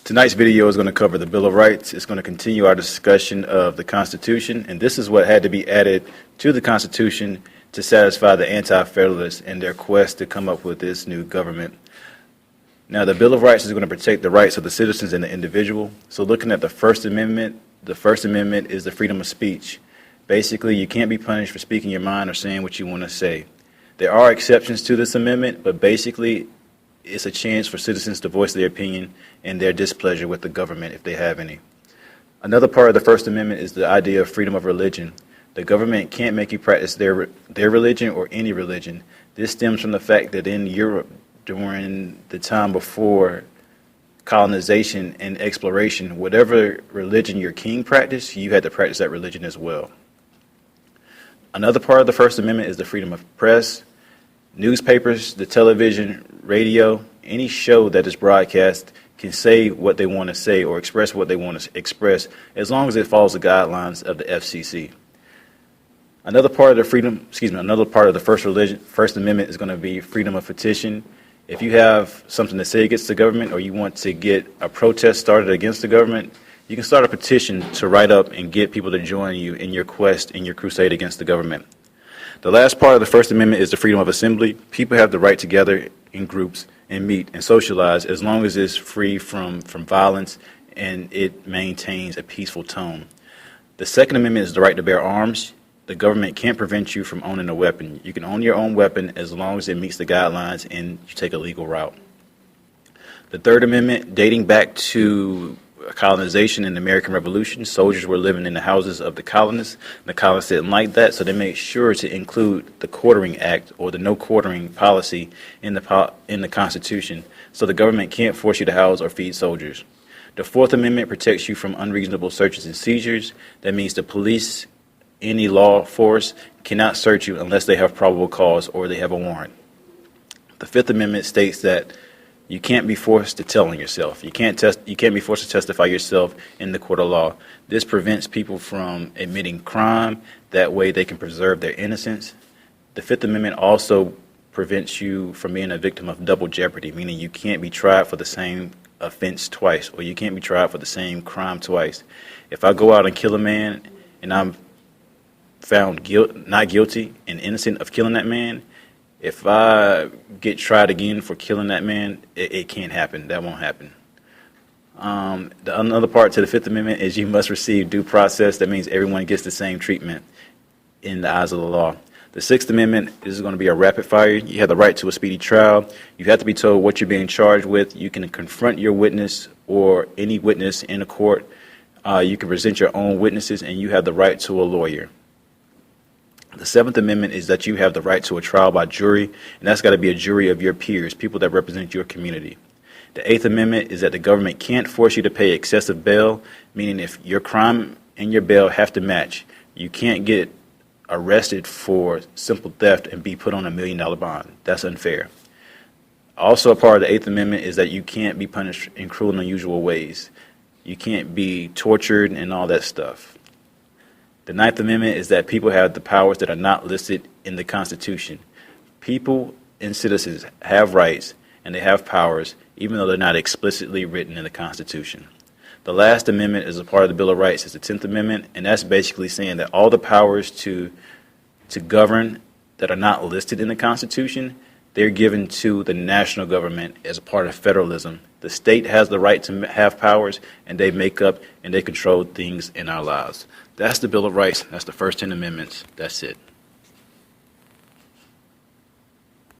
Tonight's video is going to cover the Bill of Rights. It's going to continue our discussion of the Constitution, and this is what had to be added to the Constitution to satisfy the Anti-Federalists in their quest to come up with this new government. Now, the Bill of Rights is going to protect the rights of the citizens and the individual. So looking at the First Amendment is the freedom of speech. Basically, you can't be punished for speaking your mind or saying what you want to say. There are exceptions to this amendment, but basically it's a chance for citizens to voice their opinion and their displeasure with the government if they have any. Another part of the First Amendment is the idea of freedom of religion. The government can't make you practice their religion or any religion. This stems from the fact that in Europe, during the time before colonization and exploration, whatever religion your king practiced, you had to practice that religion as well. Another part of the First Amendment is the freedom of press. Newspapers, the television, radio, any show that is broadcast can say what they want to say or express what they want to express as long as it follows the guidelines of the FCC. Another part of the First Amendment is going to be freedom of petition. If you have something to say against the government or you want to get a protest started against the government, you can start a petition to write up and get people to join you in your quest, in your crusade against the government. The last part of the First Amendment is the freedom of assembly. People have the right to gather in groups and meet and socialize as long as it's free from violence and it maintains a peaceful tone. The Second Amendment is the right to bear arms. The government can't prevent you from owning a weapon. You can own your own weapon as long as it meets the guidelines and you take a legal route. The Third Amendment, dating back to colonization and the American Revolution, soldiers were living in the houses of the colonists. The colonists didn't like that, so they made sure to include the Quartering Act or the no quartering policy in the Constitution, so the government can't force you to house or feed soldiers. The Fourth Amendment protects you from unreasonable searches and seizures. That means the police, any law force, cannot search you unless they have probable cause or they have a warrant. The Fifth Amendment states that you can't be forced to tell on yourself. You can't be forced to testify yourself in the court of law. This prevents people from admitting crime. That way they can preserve their innocence. The Fifth Amendment also prevents you from being a victim of double jeopardy, meaning you can't be tried for the same offense twice, or you can't be tried for the same crime twice. If I go out and kill a man and I'm found not guilty and innocent of killing that man, if I get tried again for killing that man, it can't happen. That won't happen. Another part to the Fifth Amendment is you must receive due process. That means everyone gets the same treatment in the eyes of the law. The Sixth Amendment is going to be a rapid fire. You have the right to a speedy trial. You have to be told what you're being charged with. You can confront your witness or any witness in a court. You can present your own witnesses, and you have the right to a lawyer. The Seventh Amendment is that you have the right to a trial by jury, and that's got to be a jury of your peers, people that represent your community. The Eighth Amendment is that the government can't force you to pay excessive bail, meaning if your crime and your bail have to match, you can't get arrested for simple theft and be put on $1 million bond. That's unfair. Also a part of the Eighth Amendment is that you can't be punished in cruel and unusual ways. You can't be tortured and all that stuff. The Ninth Amendment is that people have the powers that are not listed in the Constitution. People and citizens have rights and they have powers even though they're not explicitly written in the Constitution. The last amendment is a part of the Bill of Rights. It's the 10th Amendment, and that's basically saying that all the powers to govern that are not listed in the Constitution, they're given to the national government as a part of federalism. The state has the right to have powers, and they make up and they control things in our lives. That's the Bill of Rights. That's the first 10 amendments. That's it.